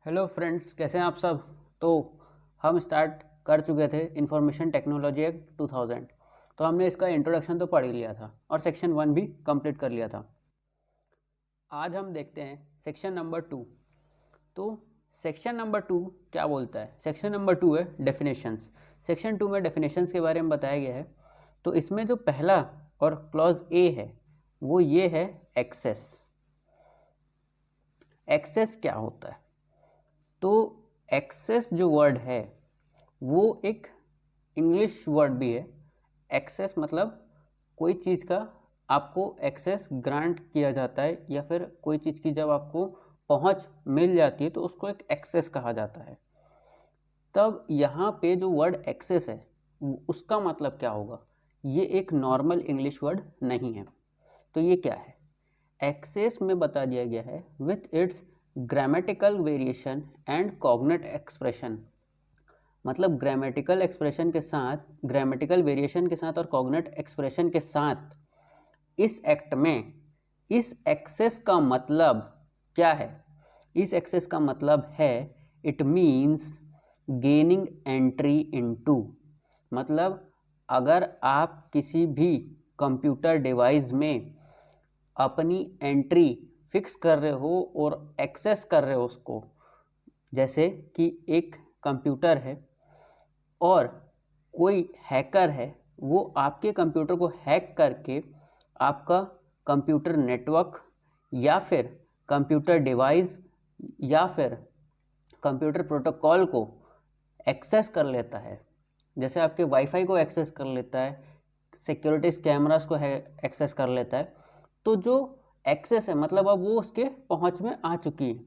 Hello friends, कैसे हैं आप सब। तो हम स्टार्ट कर चुके थे इंफॉर्मेशन टेक्नोलॉजी एक्ट 2000। तो हमने इसका इंट्रोडक्शन तो पढ़ ही लिया था और सेक्शन 1 भी कंप्लीट कर लिया था। आज हम देखते हैं सेक्शन नंबर 2। तो सेक्शन नंबर 2 क्या बोलता है? सेक्शन नंबर 2 है डेफिनेशंस। सेक्शन 2 में डेफिनेशंस के बारे में बताया गया है। तो इसमें जो पहला और क्लॉज ए है वो ये है एक्सेस। एक्सेस क्या होता है? तो एक्सेस जो वर्ड है वो एक इंग्लिश वर्ड भी है। एक्सेस मतलब कोई चीज़ का आपको एक्सेस ग्रांट किया जाता है या फिर कोई चीज़ की जब आपको पहुंच मिल जाती है तो उसको एक एक्सेस कहा जाता है। तब यहाँ पे जो वर्ड एक्सेस है उसका मतलब क्या होगा? ये एक नॉर्मल इंग्लिश वर्ड नहीं है। तो ये क्या है? एक्सेस में बता दिया गया है with its grammatical variation and cognate expression. मतलब ग्रामेटिकल एक्सप्रेशन के साथ, ग्रामेटिकल वेरिएशन के साथ और कॉग्निट एक्सप्रेशन के साथ इस एक्ट में इस एक्सेस का मतलब क्या है? इस एक्सेस का मतलब है it means gaining entry into. मतलब अगर आप किसी भी कंप्यूटर डिवाइस में अपनी एंट्री फिक्स कर रहे हो और एक्सेस कर रहे हो उसको, जैसे कि एक कंप्यूटर है और कोई हैकर है, वो आपके कंप्यूटर को हैक करके आपका कंप्यूटर नेटवर्क या फिर कंप्यूटर डिवाइस या फिर कंप्यूटर प्रोटोकॉल को एक्सेस कर लेता है। जैसे आपके वाईफाई को एक्सेस कर लेता है, सिक्योरिटीज कैमरास को एक्सेस कर लेता है। तो जो एक्सेस है मतलब अब वो उसके पहुंच में आ चुकी है।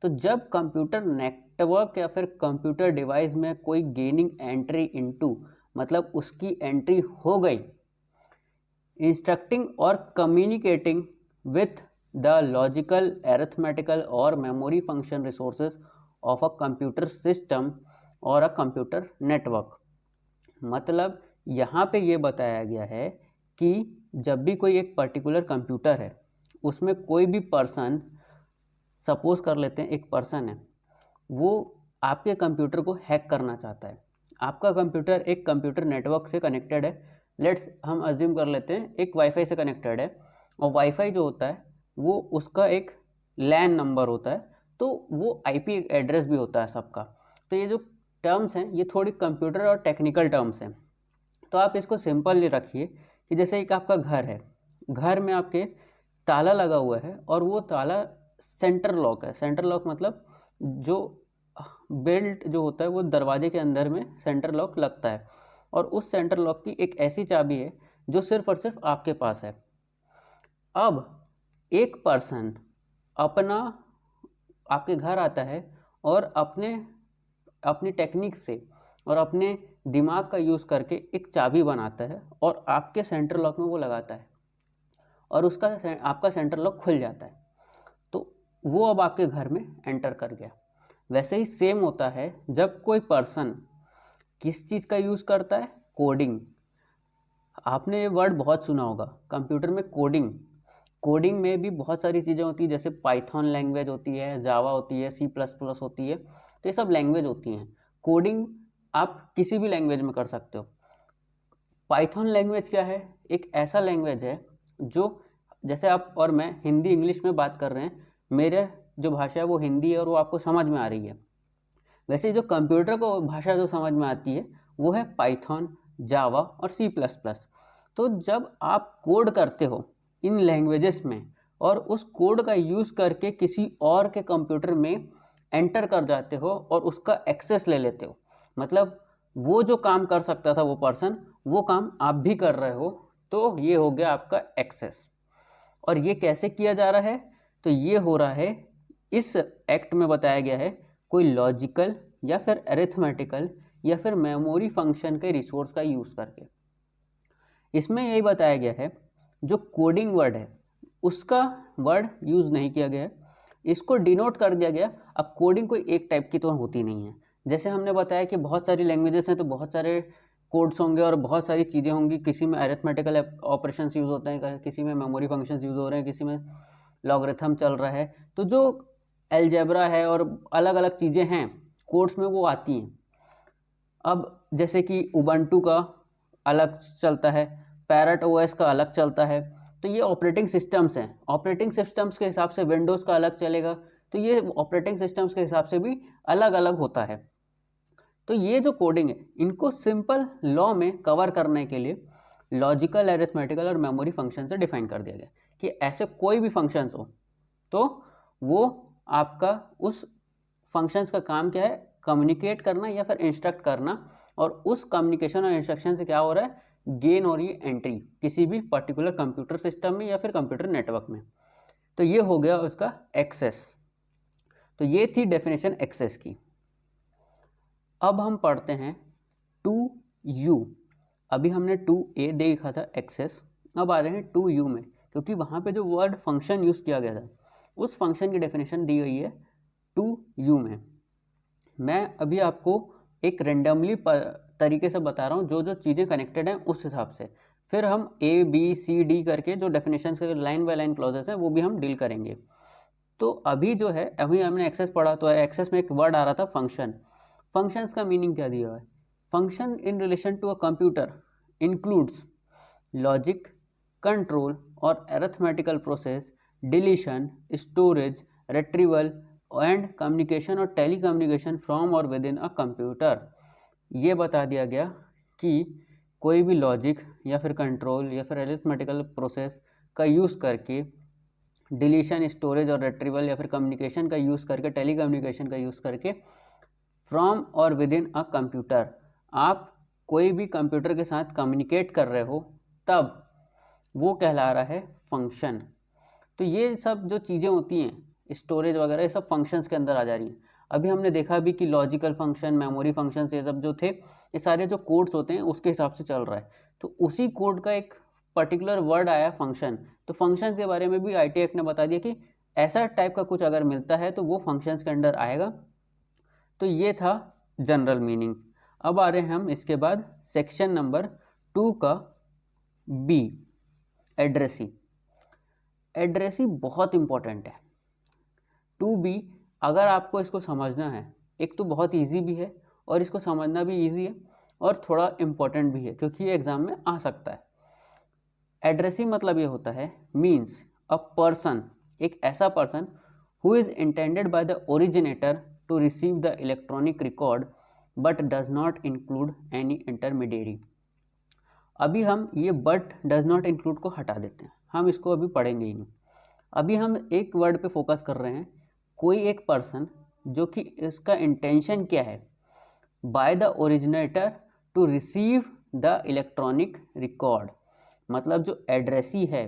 तो जब कंप्यूटर नेटवर्क या फिर कंप्यूटर डिवाइस में कोई गेनिंग एंट्री इनटू मतलब उसकी एंट्री हो गई, इंस्ट्रक्टिंग और communicating with the logical, arithmetical और memory function resources of a computer system और अ कंप्यूटर नेटवर्क। मतलब यहाँ पे ये बताया गया है कि जब भी कोई एक पर्टिकुलर कंप्यूटर है उसमें कोई भी पर्सन, सपोज कर लेते हैं एक पर्सन है, वो आपके कंप्यूटर को हैक करना चाहता है। आपका कंप्यूटर एक कंप्यूटर नेटवर्क से कनेक्टेड है। लेट्स हम अज्यूम कर लेते हैं एक वाईफाई से कनेक्टेड है और वाईफाई जो होता है वो उसका एक लैन नंबर होता है, तो वो आईपी एड्रेस भी होता है सबका। तो ये जो टर्म्स हैं ये थोड़ी कंप्यूटर और टेक्निकल टर्म्स हैं। तो आप इसको सिंपल रखिए कि जैसे एक आपका घर है, घर में आपके ताला लगा हुआ है और वो ताला सेंटर लॉक है। सेंटर लॉक मतलब जो बेल्ट जो होता है वो दरवाजे के अंदर में सेंटर लॉक लगता है और उस सेंटर लॉक की एक ऐसी चाबी है जो सिर्फ और सिर्फ आपके पास है। अब एक पर्सन अपना आपके घर आता है और अपनी टेक्निक से और अपने दिमाग का यूज़ करके एक चाबी बनाता है और आपके सेंटर लॉक में वो लगाता है और उसका आपका सेंटर लॉक खुल जाता है। तो वो अब आपके घर में एंटर कर गया। वैसे ही सेम होता है जब कोई पर्सन किस चीज़ का यूज़ करता है? कोडिंग। आपने ये वर्ड बहुत सुना होगा, कंप्यूटर में कोडिंग। कोडिंग में भी बहुत सारी चीज़ें होती हैं, जैसे पाइथन लैंग्वेज होती है, जावा होती है, सी प्लस प्लस होती है। तो ये सब लैंग्वेज होती हैं। कोडिंग आप किसी भी लैंग्वेज में कर सकते हो। पाइथन लैंग्वेज क्या है? एक ऐसा लैंग्वेज है जो, जैसे आप और मैं हिंदी इंग्लिश में बात कर रहे हैं, मेरे जो भाषा है वो हिंदी है और वो आपको समझ में आ रही है। वैसे जो कंप्यूटर को भाषा जो समझ में आती है वो है पाइथन, जावा और सी प्लस प्लस। तो जब आप कोड करते हो इन लैंग्वेजेस में और उस कोड का यूज़ करके किसी और के कंप्यूटर में एंटर कर जाते हो और उसका एक्सेस ले लेते हो, मतलब वो जो काम कर सकता था वो पर्सन, वो काम आप भी कर रहे हो, तो ये हो गया आपका एक्सेस। और ये कैसे किया जा रहा है? तो ये हो रहा है, इस एक्ट में बताया गया है, कोई लॉजिकल या फिर अरिथमेटिकल या फिर मेमोरी फंक्शन के रिसोर्स का यूज़ करके। इसमें यही बताया गया है जो कोडिंग वर्ड है उसका वर्ड यूज़ नहीं किया गया है, इसको डिनोट कर दिया गया। अब कोडिंग कोई एक टाइप की तो होती नहीं है। जैसे हमने बताया कि बहुत सारी लैंग्वेजेस हैं तो बहुत सारे कोड्स होंगे और बहुत सारी चीज़ें होंगी। किसी में अरिथमेटिकल ऑपरेशंस यूज़ होते हैं, किसी में मेमोरी फंक्शंस यूज़ हो रहे हैं, किसी में लॉगरिथम चल रहा है। तो जो अलजेब्रा है और अलग अलग चीज़ें हैं कोर्स में वो आती हैं। अब जैसे कि उबंटू का अलग चलता है, पैरट ओएस का अलग चलता है, तो ये ऑपरेटिंग सिस्टम्स हैं। ऑपरेटिंग सिस्टम्स के हिसाब से विंडोज़ का अलग चलेगा, तो ये ऑपरेटिंग सिस्टम्स के हिसाब से भी अलग अलग होता है। तो ये जो कोडिंग है इनको सिंपल लॉ में कवर करने के लिए लॉजिकल, अरिथमेटिकल और मेमोरी फंक्शन से डिफाइन कर दिया गया कि ऐसे कोई भी फंक्शंस हो तो वो आपका उस फंक्शंस का काम क्या है, कम्युनिकेट करना या फिर इंस्ट्रक्ट करना, और उस कम्युनिकेशन और इंस्ट्रक्शन से क्या हो रहा है, गेन और ये एंट्री किसी भी पर्टिकुलर कंप्यूटर सिस्टम में या फिर कंप्यूटर नेटवर्क में। तो ये हो गया उसका एक्सेस। तो ये थी डेफिनेशन एक्सेस की। अब हम पढ़ते हैं 2U। अभी हमने 2A देखा था एक्सेस, अब आ रहे हैं 2U में, क्योंकि वहाँ पे जो वर्ड फंक्शन यूज़ किया गया था उस फंक्शन की डेफिनेशन दी गई है 2U में। मैं अभी आपको एक रेंडमली तरीके से बता रहा हूँ जो जो चीज़ें कनेक्टेड हैं उस हिसाब से, फिर हम ABCD करके जो डेफिनेशन के लाइन बाय लाइन क्लॉजेस हैं वो भी हम डील करेंगे। तो अभी जो है, अभी हमने एक्सेस पढ़ा, तो एक्सेस में एक वर्ड आ रहा था फंक्शन। फंक्शंस का मीनिंग क्या दिया हुआ है, function in relation to a computer includes logic, control और arithmetical process, deletion, storage, retrieval and communication और टेली कम्युनिकेशन फ्रॉम और विद इन अ कंप्यूटर। ये बता दिया गया कि कोई भी लॉजिक या फिर कंट्रोल या फिर अरिथमेटिकल प्रोसेस का यूज़ करके, डिलीशन, स्टोरेज और रिट्रीवल या फिर कम्युनिकेशन का यूज़ करके, टेली कम्युनिकेशन का यूज़ करके, फ्रॉम और विद इन अ कंप्यूटर, आप कोई भी कंप्यूटर के साथ कम्युनिकेट कर रहे हो तब वो कहला रहा है फंक्शन। तो ये सब जो चीज़ें होती हैं स्टोरेज वगैरह, ये सब फंक्शंस के अंदर आ जा रही हैं। अभी हमने देखा भी कि लॉजिकल फंक्शन, मेमोरी फंक्शंस, ये सब जो थे ये सारे जो कोड्स होते हैं उसके हिसाब से चल रहा है। तो उसी कोड का एक पर्टिकुलर वर्ड आया फंक्शन, तो फंक्शन के बारे में भी IT एक्ट ने बता दिया कि ऐसा टाइप का कुछ अगर मिलता है तो वो फंक्शंस के अंडर आएगा। तो ये था जनरल मीनिंग। अब आ रहे हैं हम इसके बाद सेक्शन नंबर 2 का B, एड्रेसी। एड्रेसी बहुत इंपॉर्टेंट है। 2B, अगर आपको इसको समझना है, एक तो बहुत इजी भी है और इसको समझना भी इजी है और थोड़ा इम्पोर्टेंट भी है क्योंकि ये एग्जाम में आ सकता है। एड्रेसी मतलब ये होता है, मीन्स अ पर्सन, एक ऐसा person who is intended by the originator to receive the electronic record but does not include any intermediary. अभी हम ये बट डज नॉट इंक्लूड को हटा देते हैं, हम इसको अभी पढ़ेंगे ही नहीं। अभी हम एक वर्ड पे फोकस कर रहे हैं, कोई एक पर्सन जो कि इसका इंटेंशन क्या है, by the originator to receive the electronic record. मतलब जो एड्रेसी है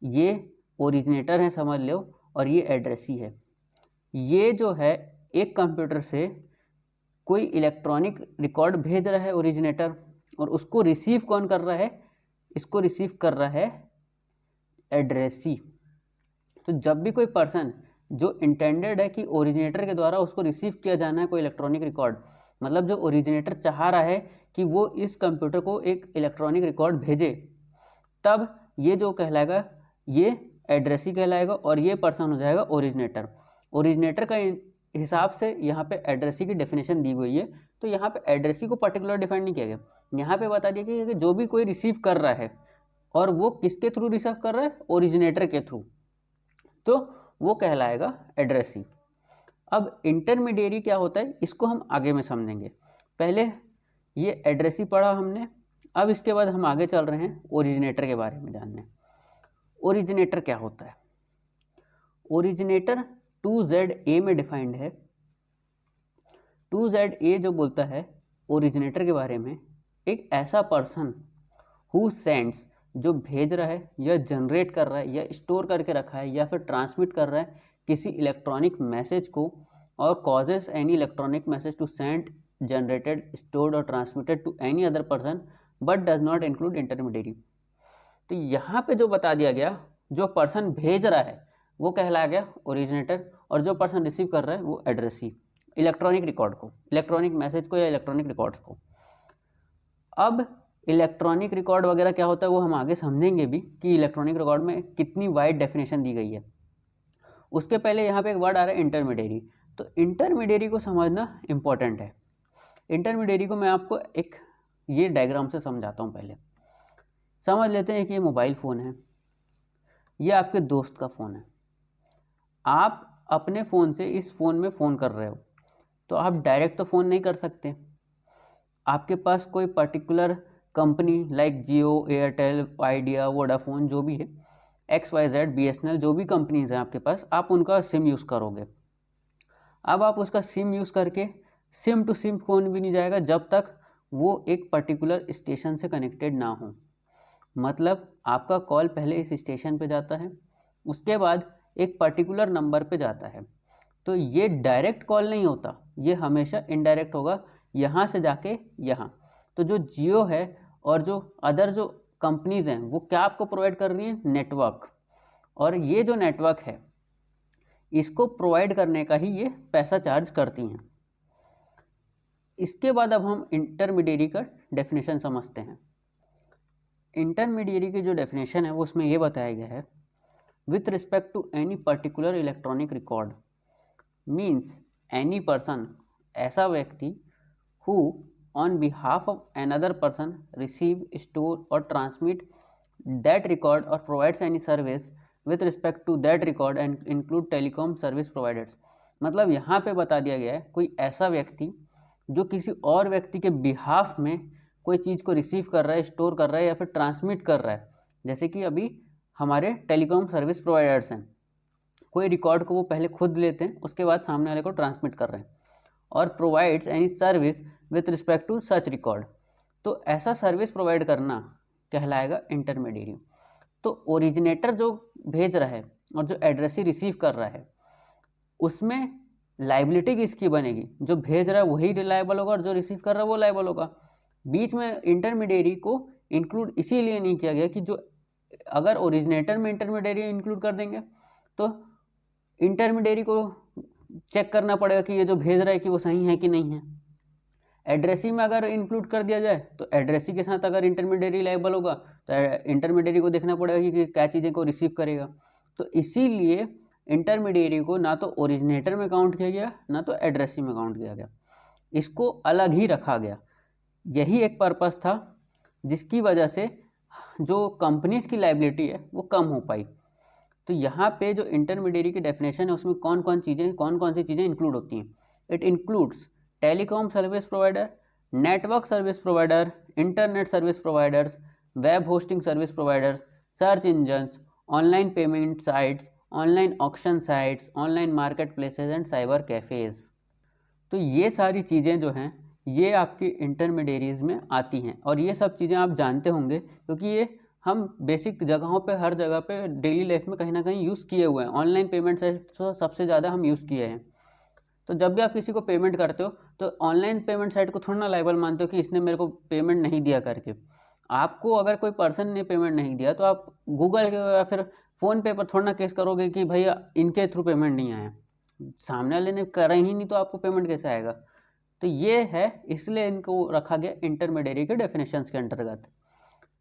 ये ओरिजिनेटर है समझ लो, और ये एड्रेसी है। ये जो है एक कंप्यूटर से कोई इलेक्ट्रॉनिक रिकॉर्ड भेज रहा है ओरिजिनेटर, और उसको रिसीव कौन कर रहा है, इसको रिसीव कर रहा है एड्रेसी। तो जब भी कोई पर्सन जो इंटेंडेड है कि ओरिजिनेटर के द्वारा उसको रिसीव किया जाना है कोई इलेक्ट्रॉनिक रिकॉर्ड, मतलब जो ओरिजिनेटर चाह रहा है कि वो इस कंप्यूटर को एक इलेक्ट्रॉनिक रिकॉर्ड भेजे, तब ये जो कहलाएगा ये एड्रेसी कहलाएगा और ये पर्सन हो जाएगा ओरिजिनेटर। ओरिजिनेटर का हिसाब से यहाँ पे एड्रेसी की डेफिनेशन दी गई है। तो यहाँ पे एड्रेसी को पर्टिकुलर डिफाइन नहीं किया गया, यहाँ पे बता दिया कि जो भी कोई रिसीव कर रहा है और वो किसके थ्रू रिसीव कर रहा है, ओरिजिनेटर के थ्रू, तो वो कहलाएगा एड्रेसी। अब इंटरमीडिएरी क्या होता है इसको हम आगे में समझेंगे। पहले ये एड्रेसी पढ़ा हमने, अब इसके बाद हम आगे चल रहे हैं ओरिजिनेटर के बारे में जानने। ओरिजिनेटर क्या होता है, ओरिजिनेटर 2ZA में डिफाइंड है। 2ZA जो बोलता है ओरिजिनेटर के बारे में, एक ऐसा पर्सन हु सेंड्स, जो भेज रहा है या जनरेट कर रहा है या स्टोर करके रखा है या फिर ट्रांसमिट कर रहा है किसी इलेक्ट्रॉनिक मैसेज को, और causes any electronic message to send, generated, stored और transmitted to any other person but does not include intermediary. तो यहाँ पे जो बता दिया गया, जो पर्सन भेज रहा है वो कहलाया गया ओरिजिनेटर, और जो पर्सन रिसीव कर रहा है वो एड्रेसी, इलेक्ट्रॉनिक रिकॉर्ड को, इलेक्ट्रॉनिक मैसेज को या इलेक्ट्रॉनिक रिकॉर्ड्स को। अब इलेक्ट्रॉनिक रिकॉर्ड वगैरह क्या होता है वो हम आगे समझेंगे भी कि इलेक्ट्रॉनिक रिकॉर्ड में कितनी वाइड डेफिनेशन दी गई है। उसके पहले यहाँ पे एक वर्ड आ रहा है इंटरमीडियरी। तो इंटरमीडियरी को समझना इम्पोर्टेंट है। इंटरमीडियरी को मैं आपको एक ये डायग्राम से समझाता हूँ। पहले समझ लेते हैं कि ये मोबाइल फ़ोन है, ये आपके दोस्त का फ़ोन है। आप अपने फ़ोन से इस फ़ोन में फ़ोन कर रहे हो, तो आप डायरेक्ट तो फ़ोन नहीं कर सकते। आपके पास कोई पर्टिकुलर कंपनी लाइक जियो, एयरटेल, आइडिया, वोडाफोन, जो भी है, XYZ, BSNL, जो भी कंपनीज हैं आपके पास, आप उनका सिम यूज़ करोगे। अब आप उसका सिम यूज़ करके सिम टू सिम फ़ोन भी नहीं जाएगा जब तक वो एक पर्टिकुलर स्टेशन से कनेक्टेड ना हो। मतलब आपका कॉल पहले इस स्टेशन पे जाता है, उसके बाद एक पर्टिकुलर नंबर पे जाता है। तो ये डायरेक्ट कॉल नहीं होता, ये हमेशा इनडायरेक्ट होगा, यहाँ से जाके यहाँ। तो जो जियो है और जो अदर जो कंपनीज़ हैं वो क्या आपको प्रोवाइड कर रही हैं? नेटवर्क। और ये जो नेटवर्क है इसको प्रोवाइड करने का ही ये पैसा चार्ज करती हैं। इसके बाद अब हम इंटरमीडियरी का डेफिनेशन समझते हैं। इंटरमीडियरी की जो डेफिनेशन है वो उसमें ये बताया गया है, with respect to any particular electronic record means any person, ऐसा व्यक्ति, who on behalf of another person receive, store or transmit that record or provides any service with respect to that record and include telecom service providers। मतलब यहाँ पे बता दिया गया है कोई ऐसा व्यक्ति जो किसी और व्यक्ति के बिहाफ में कोई चीज़ को रिसीव कर रहा है, स्टोर कर रहा है या फिर ट्रांसमिट कर रहा है। जैसे कि अभी हमारे टेलीकॉम सर्विस प्रोवाइडर्स हैं, कोई रिकॉर्ड को वो पहले खुद लेते हैं, उसके बाद सामने वाले को ट्रांसमिट कर रहे हैं। और provides any service with respect to such record, तो ऐसा सर्विस प्रोवाइड करना कहलाएगा इंटरमीडियरी। तो ओरिजिनेटर जो भेज रहा है और जो एड्रेसी रिसीव कर रहा है उसमें लाइबिलिटी किसकी बनेगी? जो भेज रहा है वही लायबल होगा और जो रिसीव कर रहा है वो लायबल होगा। बीच में इंटरमीडियरी को इंक्लूड इसीलिए नहीं किया गया कि जो अगर ओरिजिनेटर में इंटरमीडियरी इंक्लूड कर देंगे तो इंटरमीडियरी को चेक करना पड़ेगा कि ये जो भेज रहा है कि वो सही है कि नहीं है। एड्रेसी में अगर इंक्लूड कर दिया जाए तो एड्रेसी के साथ अगर इंटरमीडियरी लायबल होगा तो इंटरमीडियरी को देखना पड़ेगा कि क्या चीज़ें को रिसीव करेगा। तो इसीलिए इंटरमीडियरी को ना तो ओरिजिनेटर में काउंट किया गया ना तो एड्रेसी में काउंट किया गया, इसको अलग ही रखा गया। यही एक पर्पस था जिसकी वजह से जो कंपनीज की लायबिलिटी है वो कम हो पाई। तो यहाँ पे जो इंटरमीडियरी की डेफिनेशन है उसमें कौन कौन सी चीज़ें इंक्लूड होती हैं? It includes telecom service provider, network service provider, internet service providers, web hosting service providers, search engines, online payment sites, online auction sites, online market places and cyber cafes. तो ये सारी चीज़ें जो हैं ये आपकी इंटरमीडियरीज़ में आती हैं और ये सब चीज़ें आप जानते होंगे क्योंकि ये हम बेसिक जगहों पे, हर जगह पे डेली लाइफ में कहीं ना कहीं यूज़ किए हुए हैं। ऑनलाइन पेमेंट से तो सबसे ज़्यादा हम यूज़ किए हैं। तो जब भी आप किसी को पेमेंट करते हो तो ऑनलाइन पेमेंट साइट को थोड़ा ना लायबल मानते हो कि इसने मेरे को पेमेंट नहीं दिया करके। आपको अगर कोई पर्सन ने पेमेंट नहीं दिया तो आप गूगल के या फिर फ़ोनपे पर थोड़ा ना केस करोगे कि भैया इनके थ्रू पेमेंट नहीं आया। सामने वाले ने करा ही नहीं तो आपको पेमेंट कैसे आएगा? तो ये है, इसलिए इनको रखा गया इंटरमीडियरी के डेफिनेशंस के अंतर्गत।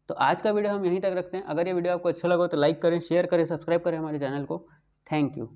तो आज का वीडियो हम यहीं तक रखते हैं। अगर ये वीडियो आपको अच्छा लगा तो लाइक करें, शेयर करें, सब्सक्राइब करें हमारे चैनल को। Thank you.